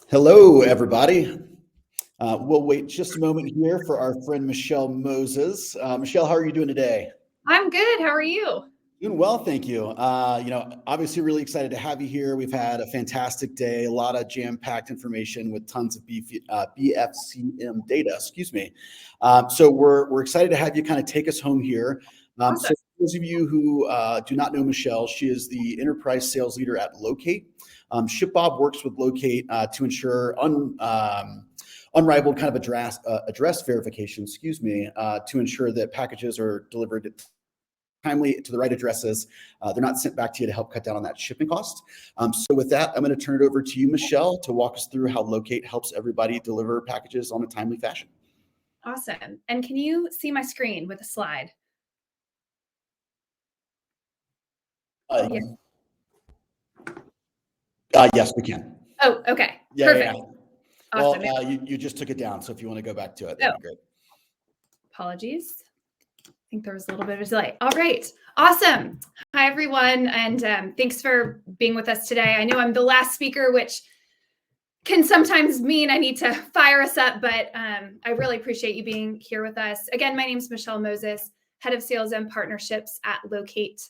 Hello, everybody. We'll wait just a moment here for our friend Michelle Moses. Michelle, how are you doing today? I'm good. How are you? Doing well, thank you. Obviously really excited to have you here. We've had a fantastic day, a lot of jam-packed information with tons of BFCM data, excuse me. So we're excited to have you kind of take us home here. Awesome. So for those of you who do not know Michelle, she is the enterprise sales leader at Loqate. ShipBob works with Loqate to ensure unrivaled kind of address verification, to ensure that packages are delivered timely to the right addresses. They're not sent back to you to help cut down on that shipping cost. So with that, I'm going to turn it over to you, Michelle, to walk us through how Loqate helps everybody deliver packages on a timely fashion. Awesome. And can you see my screen with a slide? Yes, we can. Oh, okay. Yeah, Perfect. yeah. Awesome. Well, you just took it down, so if you want to go back to it, that'd be great. Apologies. I think there was a little bit of a delay. All right. Awesome. Hi, everyone. And thanks for being with us today. I know I'm the last speaker, which can sometimes mean I need to fire us up, but I really appreciate you being here with us. Again, my name is Michelle Moses, Head of Sales and Partnerships at Loqate,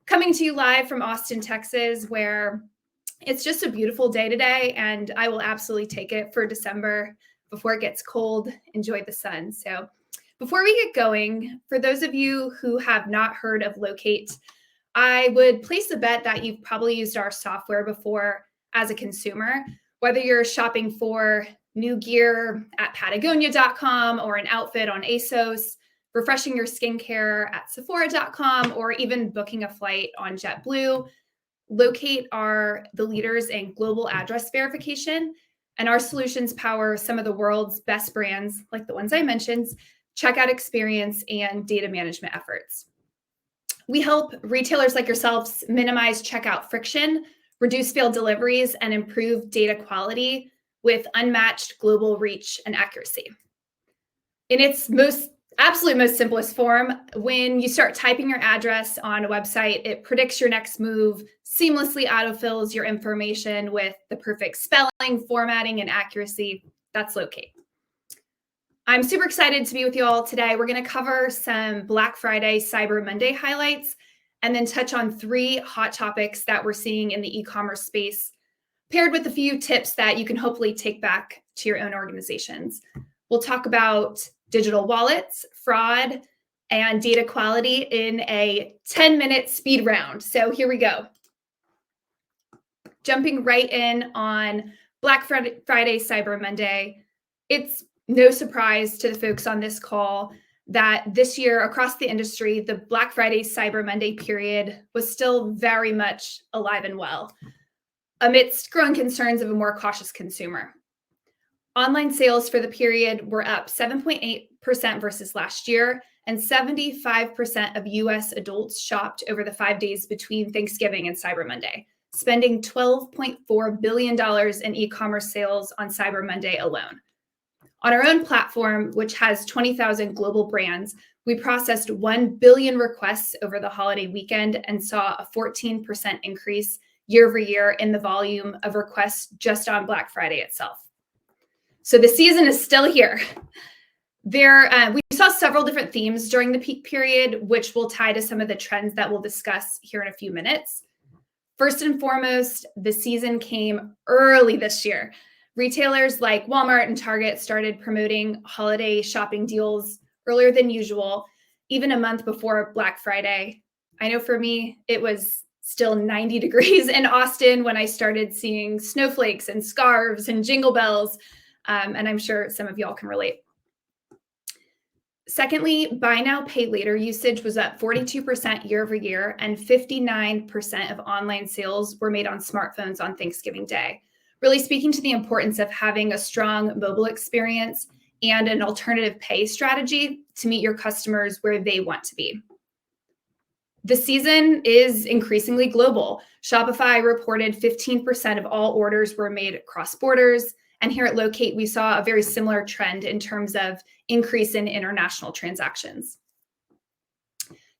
coming to you live from Austin, Texas, where it's just a beautiful day today, and I will absolutely take it for December before it gets cold. Enjoy the sun. So before we get going, for those of you who have not heard of Loqate, I would place a bet that you've probably used our software before as a consumer, whether you're shopping for new gear at Patagonia.com or an outfit on ASOS, refreshing your skincare at Sephora.com, or even booking a flight on JetBlue. Loqate are the leaders in global address verification, and our solutions power some of the world's best brands, like the ones I mentioned, checkout experience, and data management efforts. We help retailers like yourselves minimize checkout friction, reduce failed deliveries, and improve data quality with unmatched global reach and accuracy. In its absolute most simplest form, when you start typing your address on a website, it predicts your next move, seamlessly autofills your information with the perfect spelling, formatting, and accuracy. That's Loqate. I'm super excited to be with you all today. We're going to cover some Black Friday, Cyber Monday highlights, and then touch on 3 hot topics that we're seeing in the e-commerce space, paired with a few tips that you can hopefully take back to your own organizations. We'll talk about digital wallets, fraud, and data quality in a 10-minute speed round. So here we go. Jumping right in on Black Friday, Cyber Monday, it's no surprise to the folks on this call that this year across the industry, the Black Friday, Cyber Monday period was still very much alive and well, amidst growing concerns of a more cautious consumer. Online sales for the period were up 7.8% versus last year, and 75% of US adults shopped over the 5 days between Thanksgiving and Cyber Monday, spending $12.4 billion in e-commerce sales on Cyber Monday alone. On our own platform, which has 20,000 global brands, we processed 1 billion requests over the holiday weekend and saw a 14% increase year over year in the volume of requests just on Black Friday itself. So the season is still here. We saw several different themes during the peak period, which will tie to some of the trends that we'll discuss here in a few minutes. First and foremost, the season came early this year. Retailers like Walmart and Target started promoting holiday shopping deals earlier than usual, even a month before Black Friday. I know for me, it was still 90 degrees in Austin when I started seeing snowflakes and scarves and jingle bells, and I'm sure some of y'all can relate. Secondly, buy now, pay later usage was up 42% year over year, and 59% of online sales were made on smartphones on Thanksgiving Day, really speaking to the importance of having a strong mobile experience and an alternative pay strategy to meet your customers where they want to be. The season is increasingly global. Shopify reported 15% of all orders were made cross borders. And here at Loqate, we saw a very similar trend in terms of increase in international transactions.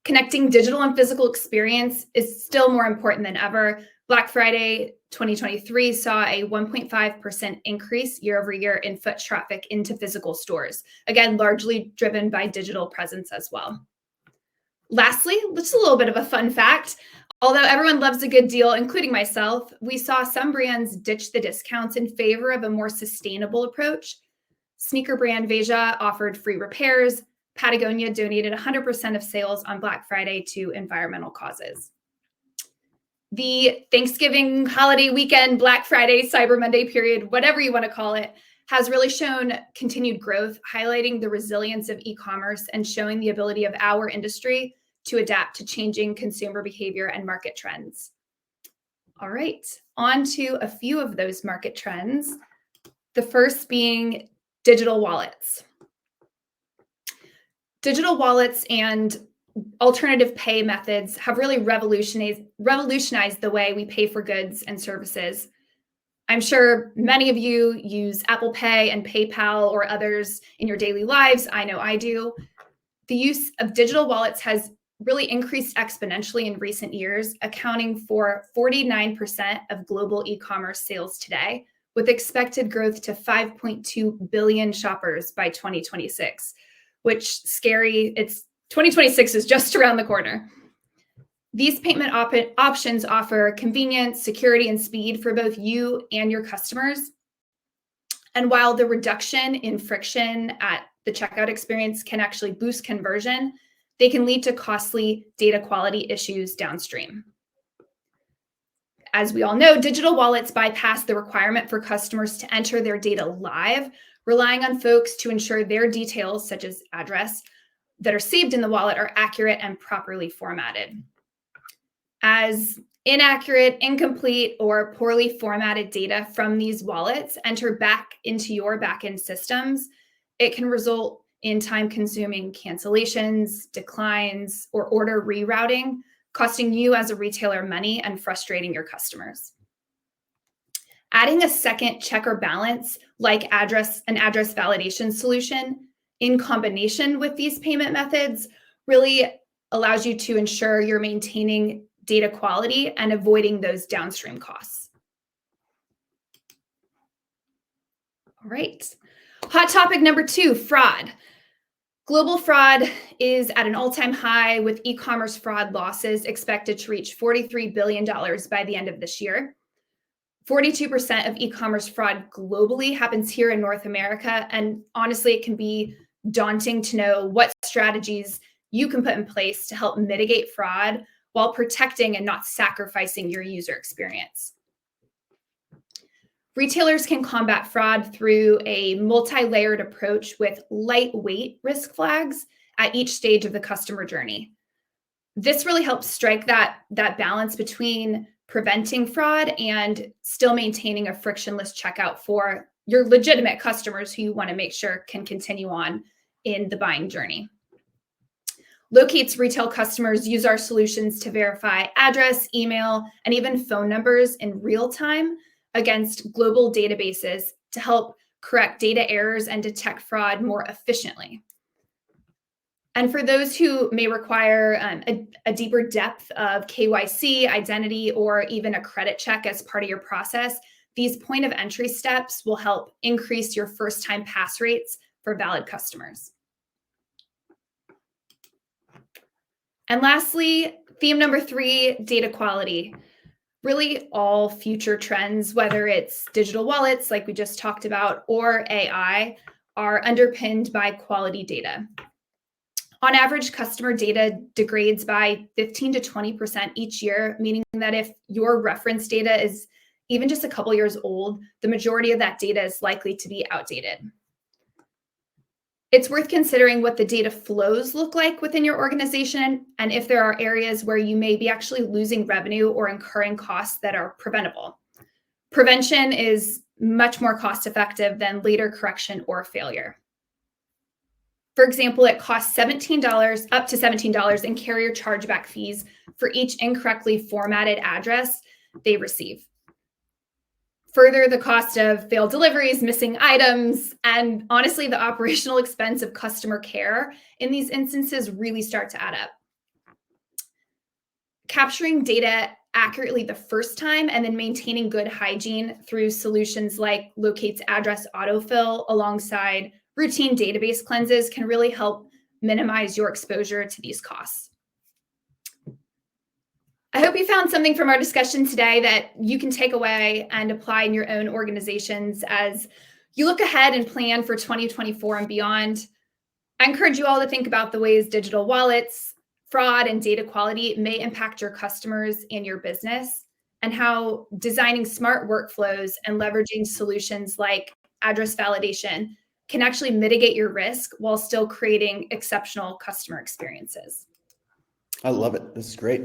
Connecting digital and physical experience is still more important than ever. Black Friday 2023 saw a 1.5% increase year over year in foot traffic into physical stores, again, largely driven by digital presence as well. Lastly, just a little bit of a fun fact. Although everyone loves a good deal, including myself, we saw some brands ditch the discounts in favor of a more sustainable approach. Sneaker brand Veja offered free repairs. Patagonia donated 100% of sales on Black Friday to environmental causes. The Thanksgiving holiday weekend, Black Friday, Cyber Monday period, whatever you want to call it, has really shown continued growth, highlighting the resilience of e-commerce and showing the ability of our industry to adapt to changing consumer behavior and market trends. All right, on to a few of those market trends. The first being digital wallets. Digital wallets and alternative pay methods have really revolutionized the way we pay for goods and services. I'm sure many of you use Apple Pay and PayPal or others in your daily lives. I know I do. The use of digital wallets has really increased exponentially in recent years, accounting for 49% of global e-commerce sales today, with expected growth to 5.2 billion shoppers by 2026, which scary. 2026 is just around the corner. These payment options offer convenience, security, and speed for both you and your customers. And while the reduction in friction at the checkout experience can actually boost conversion, they can lead to costly data quality issues downstream. As we all know, digital wallets bypass the requirement for customers to enter their data live, relying on folks to ensure their details, such as address, that are saved in the wallet are accurate and properly formatted. As inaccurate, incomplete, or poorly formatted data from these wallets enter back into your backend systems, it can result in time-consuming cancellations, declines, or order rerouting, costing you as a retailer money and frustrating your customers. Adding a second check or balance like an address validation solution in combination with these payment methods really allows you to ensure you're maintaining data quality and avoiding those downstream costs. All right. Hot topic number 2, fraud. Global fraud is at an all-time high, with e-commerce fraud losses expected to reach $43 billion by the end of this year. 42% of e-commerce fraud globally happens here in North America, and honestly, it can be daunting to know what strategies you can put in place to help mitigate fraud while protecting and not sacrificing your user experience. Retailers can combat fraud through a multi-layered approach with lightweight risk flags at each stage of the customer journey. This really helps strike that balance between preventing fraud and still maintaining a frictionless checkout for your legitimate customers who you want to make sure can continue on in the buying journey. Loqate's retail customers use our solutions to verify address, email, and even phone numbers in real time against global databases to help correct data errors and detect fraud more efficiently. And for those who may require a deeper depth of KYC, identity, or even a credit check as part of your process, these point of entry steps will help increase your first-time pass rates for valid customers. And lastly, theme number 3, data quality. Really all future trends, whether it's digital wallets like we just talked about or AI, are underpinned by quality data. On average, customer data degrades by 15 to 20% each year, meaning that if your reference data is even just a couple years old, the majority of that data is likely to be outdated. It's worth considering what the data flows look like within your organization and if there are areas where you may be actually losing revenue or incurring costs that are preventable. Prevention is much more cost-effective than later correction or failure. For example, it costs up to $17 in carrier chargeback fees for each incorrectly formatted address they receive. Further, the cost of failed deliveries, missing items, and honestly, the operational expense of customer care in these instances really start to add up. Capturing data accurately the first time, and then maintaining good hygiene through solutions like Loqate's address autofill alongside routine database cleanses can really help minimize your exposure to these costs. I hope you found something from our discussion today that you can take away and apply in your own organizations as you look ahead and plan for 2024 and beyond. I encourage you all to think about the ways digital wallets, fraud, and data quality may impact your customers and your business, and how designing smart workflows and leveraging solutions like address validation can actually mitigate your risk while still creating exceptional customer experiences. I love it. This is great.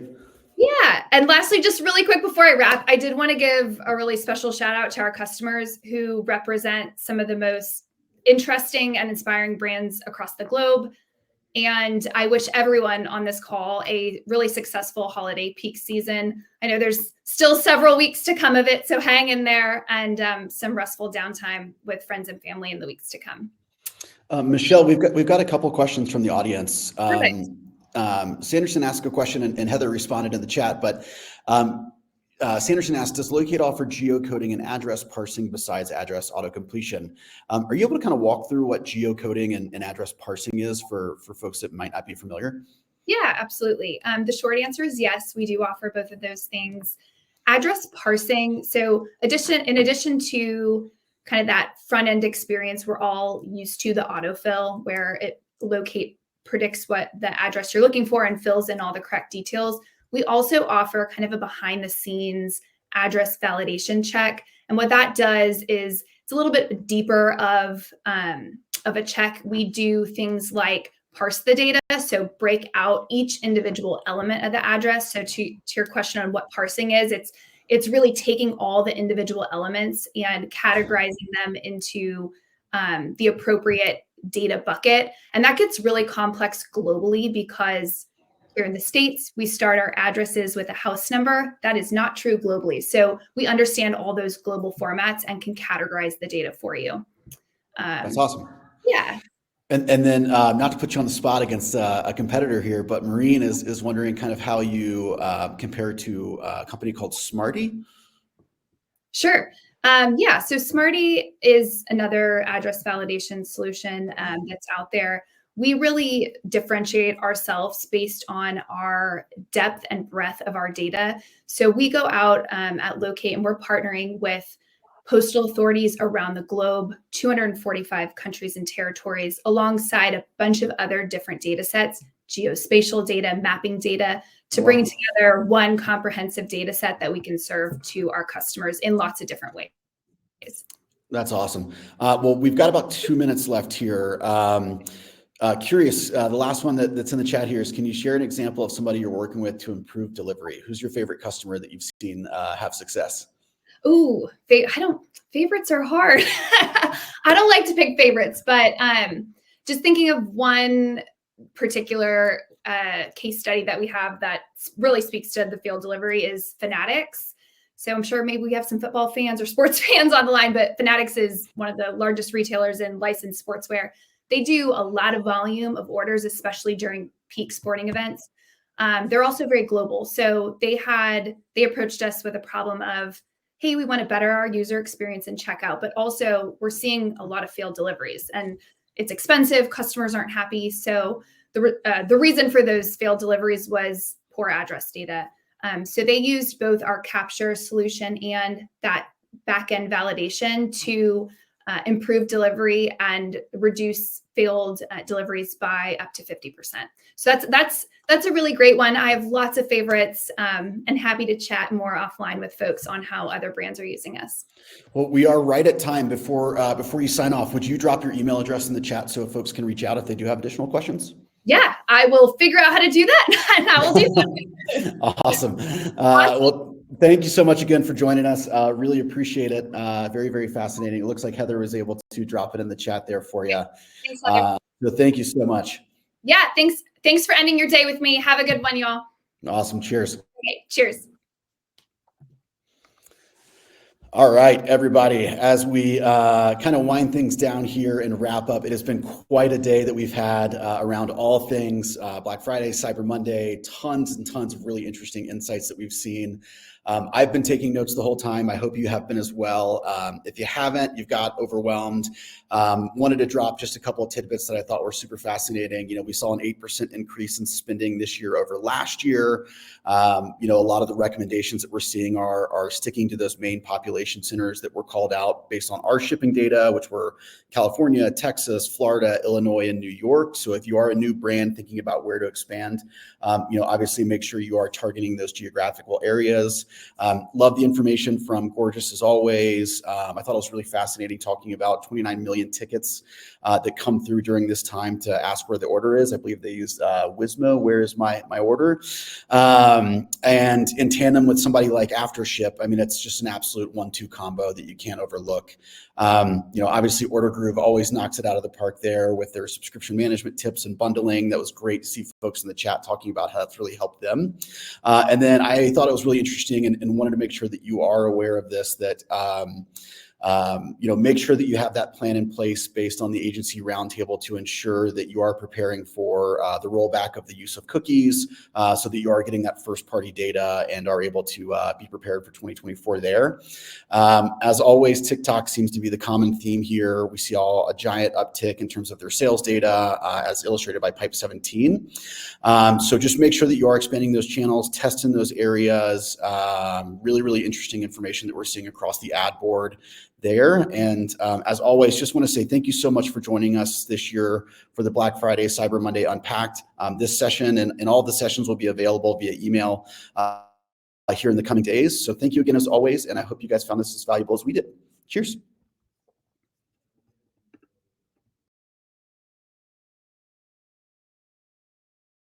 Yeah. And lastly, just really quick before I wrap, I did want to give a really special shout out to our customers who represent some of the most interesting and inspiring brands across the globe. And I wish everyone on this call a really successful holiday peak season. I know there's still several weeks to come of it, so hang in there, and some restful downtime with friends and family in the weeks to come. Michelle, we've got a couple questions from the audience. Perfect. Sanderson asked a question, and Heather responded in the chat, but Sanderson asked, does Loqate offer geocoding and address parsing besides address auto-completion? Are you able to kind of walk through what geocoding and address parsing is for folks that might not be familiar? Yeah, absolutely. The short answer is yes, we do offer both of those things. Address parsing, so in addition to kind of that front-end experience we're all used to, the autofill, where Loqate predicts what the address you're looking for and fills in all the correct details, we also offer kind of a behind-the-scenes address validation check. And what that does is it's a little bit deeper of a check. We do things like parse the data, so break out each individual element of the address. So to your question on what parsing is, it's really taking all the individual elements and categorizing them into the appropriate data bucket. And that gets really complex globally because here in the States, we start our addresses with a house number. That is not true globally. So we understand all those global formats and can categorize the data for you. That's awesome. Yeah. And then not to put you on the spot against a competitor here, but Maureen is wondering kind of how you compare to a company called Smarty. Sure. Yeah, so Smarty is another address validation solution that's out there. We really differentiate ourselves based on our depth and breadth of our data. So we go out at Loqate and we're partnering with postal authorities around the globe, 245 countries and territories, alongside a bunch of other different data sets, geospatial data, mapping data, to bring together one comprehensive data set that we can serve to our customers in lots of different ways. That's awesome. Well, we've got about 2 minutes left here. Curious, the last one that's in the chat here is, can you share an example of somebody you're working with to improve delivery? Who's your favorite customer that you've seen have success? Ooh, favorites are hard. I don't like to pick favorites, but just thinking of one particular case study that we have that really speaks to the field delivery is Fanatics. So I'm sure maybe we have some football fans or sports fans on the line, but Fanatics is one of the largest retailers in licensed sportswear. They do a lot of volume of orders, especially during peak sporting events. They're also very global. So they approached us with a problem of, hey, we want to better our user experience in checkout, but also we're seeing a lot of failed deliveries and it's expensive. Customers aren't happy. So the reason for those failed deliveries was poor address data. So they used both our capture solution and that back-end validation to improve delivery and reduce failed deliveries by up to 50%. So that's a really great one. I have lots of favorites and happy to chat more offline with folks on how other brands are using us. Well, we are right at time. Before you sign off, would you drop your email address in the chat so folks can reach out if they do have additional questions? Yeah, I will figure out how to do that, and I will do that. Awesome. Well, thank you so much again for joining us. Really appreciate it. Very, very fascinating. It looks like Heather was able to drop it in the chat there for you. Thanks, Heather. So thank you so much. Yeah, thanks for ending your day with me. Have a good one, y'all. Awesome. Cheers. Okay, cheers. All right, everybody, as we kind of wind things down here and wrap up, it has been quite a day that we've had around all things Black Friday, Cyber Monday, tons and tons of really interesting insights that we've seen. I've been taking notes the whole time. I hope you have been as well. If you haven't, you've got overwhelmed. Wanted to drop just a couple of tidbits that I thought were super fascinating. We saw an 8% increase in spending this year over last year. A lot of the recommendations that we're seeing are sticking to those main population centers that were called out based on our shipping data, which were California, Texas, Florida, Illinois, and New York. So if you are a new brand thinking about where to expand, obviously make sure you are targeting those geographical areas. Love the information from Gorgeous as always. I thought it was really fascinating talking about 29 million tickets that come through during this time to ask where the order is. I believe they used Wizmo, where is my order? And in tandem with somebody like AfterShip, I mean, it's just an absolute 1-2 combo that you can't overlook. Obviously Order Groove always knocks it out of the park there with their subscription management tips and bundling. That was great to see folks in the chat talking about how that's really helped them. And then I thought it was really interesting and wanted to make sure that you are aware of this, that make sure that you have that plan in place based on the agency roundtable to ensure that you are preparing for the rollback of the use of cookies so that you are getting that first party data and are able to be prepared for 2024 there. As always, TikTok seems to be the common theme here. We see a giant uptick in terms of their sales data as illustrated by Pipe 17. So just make sure that you are expanding those channels, test in those areas. Really, really interesting information that we're seeing across the ad board there. And as always, just want to say thank you so much for joining us this year for the Black Friday Cyber Monday Unpacked. This session and all the sessions will be available via email here in the coming days. So thank you again as always, and I hope you guys found this as valuable as we did. Cheers.